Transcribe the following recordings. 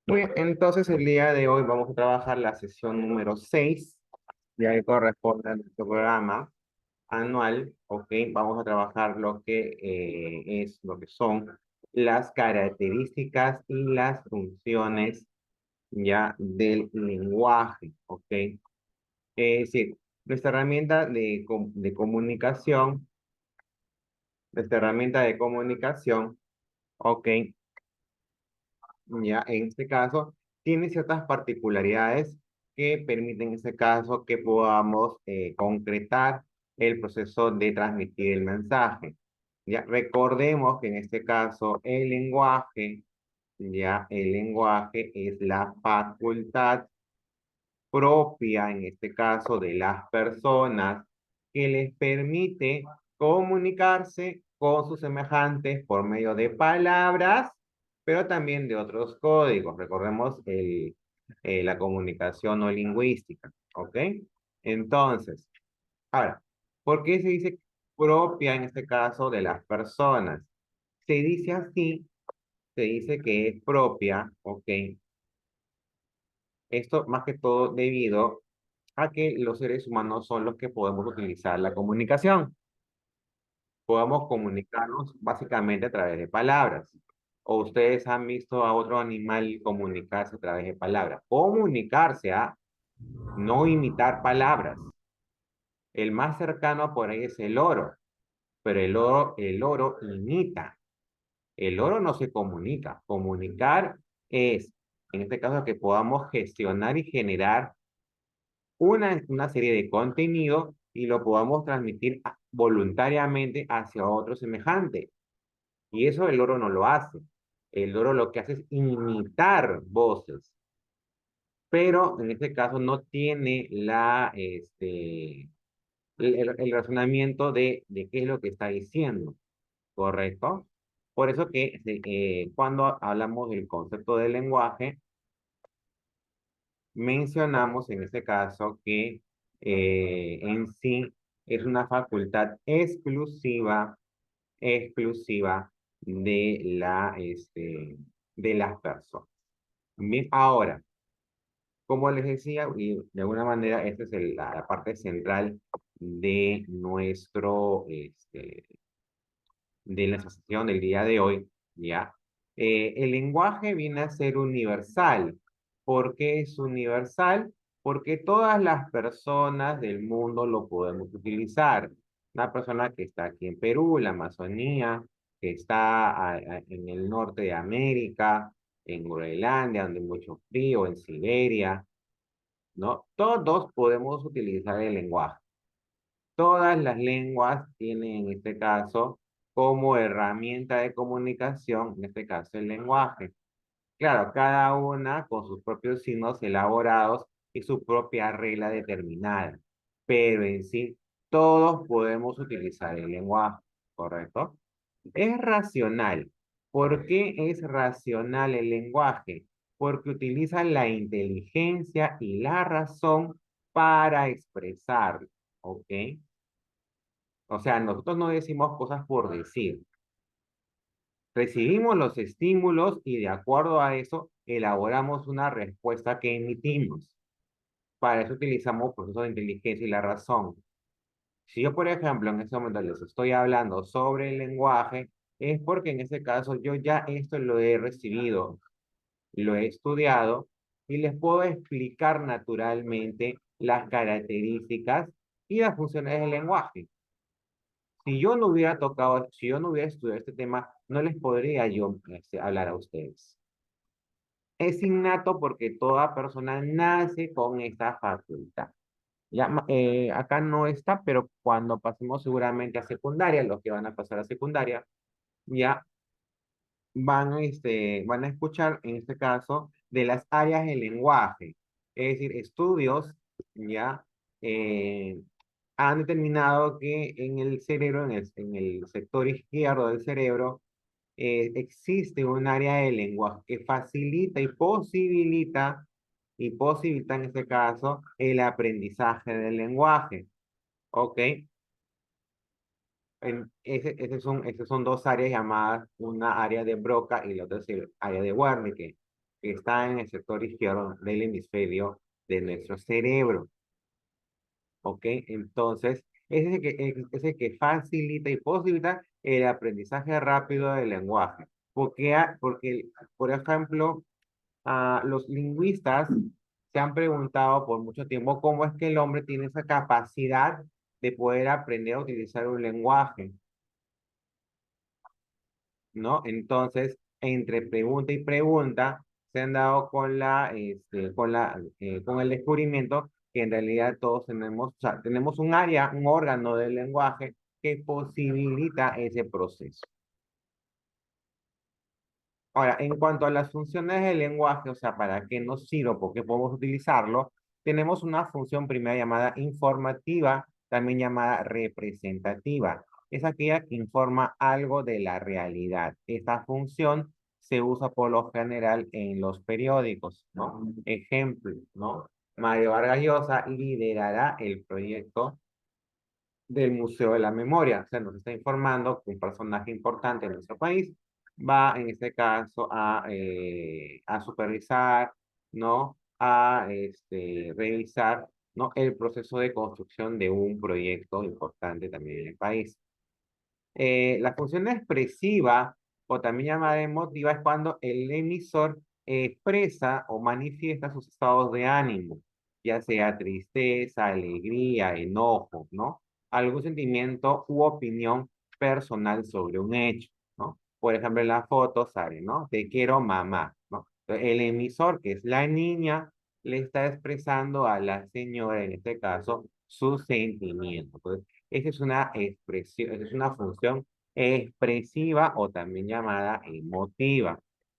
Muy bien, entonces el día de hoy vamos a trabajar la sesión número 6, ya que corresponde a nuestro programa anual, ¿ok? Vamos a trabajar lo que lo que son las características y las funciones ya del lenguaje, ¿ok? Es decir, nuestra herramienta de comunicación, nuestra herramienta de comunicación, ¿ok? Ya, en este caso, tiene ciertas particularidades que permiten en este caso que podamos concretar el proceso de transmitir el mensaje. Ya, recordemos que en este caso el lenguaje es la facultad propia, en este caso, de las personas que les permite comunicarse con sus semejantes por medio de palabras, pero también de otros códigos. Recordemos la comunicación no lingüística, ¿ok? Entonces, ahora, ¿por qué se dice propia en este caso de las personas? Se dice así, se dice que es propia, ¿ok? Esto más que todo debido a que los seres humanos son los que podemos utilizar la comunicación. Podemos comunicarnos básicamente a través de palabras. ¿O ustedes han visto a otro animal comunicarse a través de palabras? Comunicarse a no imitar palabras. El más cercano por ahí es el loro, pero el loro imita. El loro no se comunica. Comunicar es, en este caso, que podamos gestionar y generar una serie de contenido y lo podamos transmitir voluntariamente hacia otro semejante. Y eso el loro no lo hace. El loro lo que hace es imitar voces, pero en este caso no tiene el razonamiento de qué es lo que está diciendo, ¿correcto? Por eso que cuando hablamos del concepto del lenguaje, mencionamos en este caso que en sí es una facultad exclusiva de las personas. Bien, ahora, como les decía, y de alguna manera esta es la parte central de de la sesión del día de hoy, ¿ya? El lenguaje viene a ser universal. ¿Por qué es universal? Porque todas las personas del mundo lo podemos utilizar. Una persona que está aquí en Perú, en la Amazonía, que está en el norte de América, en Groenlandia, donde hay mucho frío, en Siberia, ¿no? Todos podemos utilizar el lenguaje. Todas las lenguas tienen en este caso como herramienta de comunicación, en este caso el lenguaje. Claro, cada una con sus propios signos elaborados y su propia regla determinada, pero en sí todos podemos utilizar el lenguaje, ¿correcto? Es racional. ¿Por qué es racional el lenguaje? Porque utiliza la inteligencia y la razón para expresar, ¿ok? O sea, nosotros no decimos cosas por decir. Recibimos los estímulos y de acuerdo a eso elaboramos una respuesta que emitimos. Para eso utilizamos procesos de inteligencia y la razón. Si yo, por ejemplo, en este momento les estoy hablando sobre el lenguaje, es porque en ese caso yo ya esto lo he recibido, lo he estudiado y les puedo explicar naturalmente las características y las funciones del lenguaje. Si yo no hubiera estudiado este tema, no les podría yo hablar a ustedes. Es innato porque toda persona nace con esta facultad. Ya, acá no está, pero cuando pasemos seguramente a secundaria, los que van a pasar a secundaria, ya van a escuchar en este caso de las áreas del lenguaje. Es decir, estudios ya eh, han determinado que en el cerebro, en el sector izquierdo del cerebro, existe un área de lenguaje que facilita y posibilita en este caso el aprendizaje del lenguaje. ¿Ok? Esas son dos áreas llamadas, una área de Broca y la otra es el área de Wernicke, que está en el sector izquierdo del hemisferio de nuestro cerebro. ¿Ok? Entonces, es el que facilita y posibilita el aprendizaje rápido del lenguaje. Porque, por ejemplo, los lingüistas se han preguntado por mucho tiempo cómo es que el hombre tiene esa capacidad de poder aprender a utilizar un lenguaje, ¿no? Entonces, entre pregunta y pregunta, se han dado con el descubrimiento que en realidad todos tenemos, o sea, tenemos un área, un órgano del lenguaje que posibilita ese proceso. Ahora, en cuanto a las funciones del lenguaje, o sea, para qué nos sirve, por qué podemos utilizarlo, tenemos una función primera llamada informativa, también llamada representativa. Es aquella que informa algo de la realidad. Esta función se usa por lo general en los periódicos, ¿no? Ejemplo, ¿no? Mario Vargas Llosa liderará el proyecto del Museo de la Memoria. O sea, nos está informando que un personaje importante en nuestro país va, en este caso, a supervisar, ¿no? A revisar, ¿no? El proceso de construcción de un proyecto importante también en el país. La función expresiva, o también llamada emotiva, es cuando el emisor expresa o manifiesta sus estados de ánimo, ya sea tristeza, alegría, enojo, ¿no? Algún sentimiento u opinión personal sobre un hecho, ¿no? Por ejemplo, en la foto sale, ¿no? Te quiero, mamá, ¿no? Entonces, el emisor, que es la niña, le está expresando a la señora, en este caso, sus sentimientos. Entonces, esa es una expresión, esa es una función expresiva o también llamada emotiva.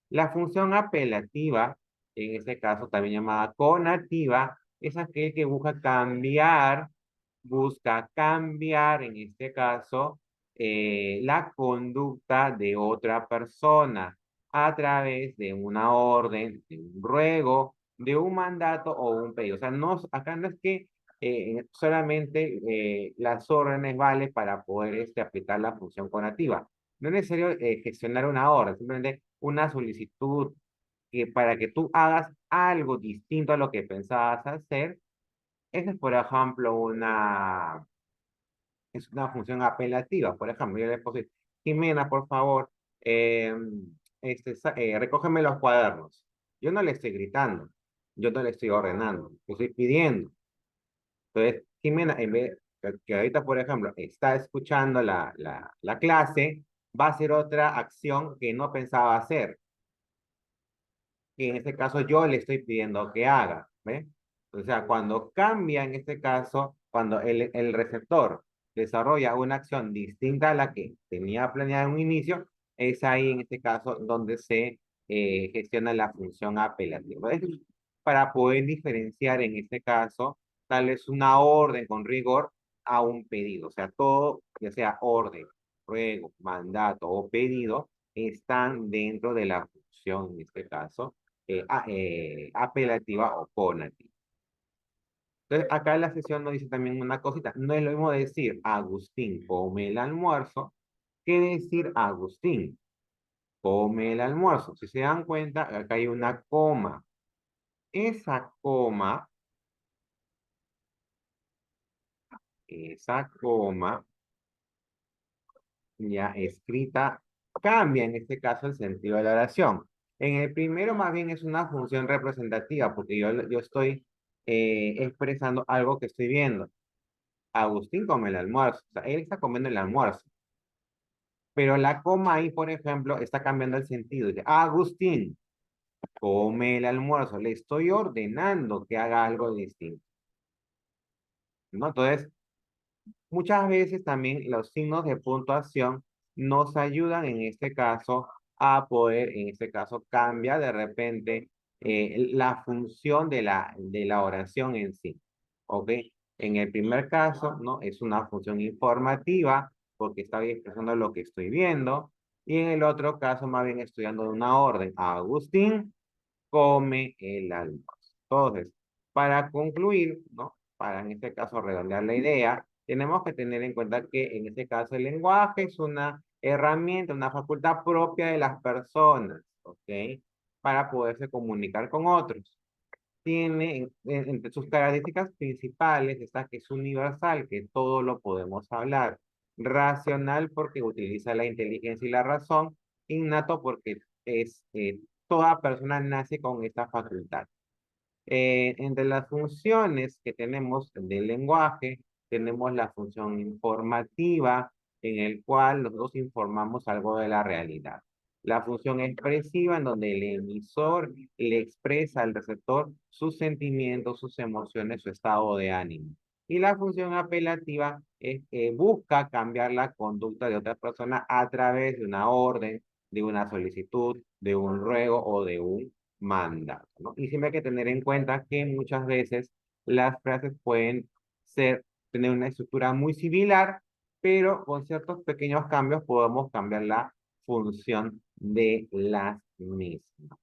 La función apelativa, en este caso también llamada conativa, es aquel que busca cambiar, en este caso, la conducta de otra persona a través de una orden, de un ruego, de un mandato o un pedido. O sea, no, acá no es que solamente las órdenes valen para poder aplicar la función conativa. No es necesario gestionar una orden, simplemente una solicitud que para que tú hagas algo distinto a lo que pensabas hacer. Esa es, por ejemplo, es una función apelativa. Por ejemplo, yo le puedo decir, Jimena, por favor, eh, recógeme los cuadernos. Yo no le estoy gritando, yo no le estoy ordenando, le estoy pidiendo. Entonces, Jimena, en vez que ahorita, por ejemplo, está escuchando la clase, va a hacer otra acción que no pensaba hacer, que en este caso yo le estoy pidiendo que haga, ¿ve? O sea, cuando cambia, en este caso, cuando el receptor desarrolla una acción distinta a la que tenía planeada en un inicio, es ahí, en este caso, donde se gestiona la función apelativa. Es para poder diferenciar, en este caso, tal vez una orden con rigor a un pedido. O sea, todo, ya sea orden, ruego, mandato o pedido, están dentro de la función, en este caso, apelativa o conativa. Entonces, acá en la sesión nos dice también una cosita. No es lo mismo decir Agustín come el almuerzo que decir Agustín come el almuerzo. Si se dan cuenta, acá hay una coma. Esa esa coma ya escrita cambia en este caso el sentido de la oración. En el primero más bien es una función representativa porque yo estoy expresando algo que estoy viendo. Agustín come el almuerzo, o sea, él está comiendo el almuerzo. Pero la coma ahí, por ejemplo, está cambiando el sentido. Dice, Agustín come el almuerzo. Le estoy ordenando que haga algo distinto, ¿no? Entonces, muchas veces también los signos de puntuación nos ayudan en este caso a poder, en este caso, cambia de repente la función de la oración en sí. ¿Ok? En el primer caso, ¿no? Es una función informativa porque está expresando lo que estoy viendo. Y en el otro caso, más bien estoy dando una orden. Agustín come el almuerzo. Entonces, para concluir, ¿no? Para en este caso redondear la idea, tenemos que tener en cuenta que en este caso el lenguaje es una herramienta, una facultad propia de las personas, ¿ok? para poderse comunicar con otros. Tiene entre sus características principales está que es universal, que todo lo podemos hablar. Racional porque utiliza la inteligencia y la razón. Innato porque toda persona nace con esta facultad. Entre las funciones que tenemos del lenguaje, tenemos la función informativa, en el cual nosotros informamos algo de la realidad. La función expresiva, en donde el emisor le expresa al receptor sus sentimientos, sus emociones, su estado de ánimo. Y la función apelativa es que busca cambiar la conducta de otra persona a través de una orden, de una solicitud, de un ruego o de un mandato, ¿no? Y siempre hay que tener en cuenta que muchas veces las frases pueden tener una estructura muy similar, pero con ciertos pequeños cambios podemos cambiar la función de las mismas.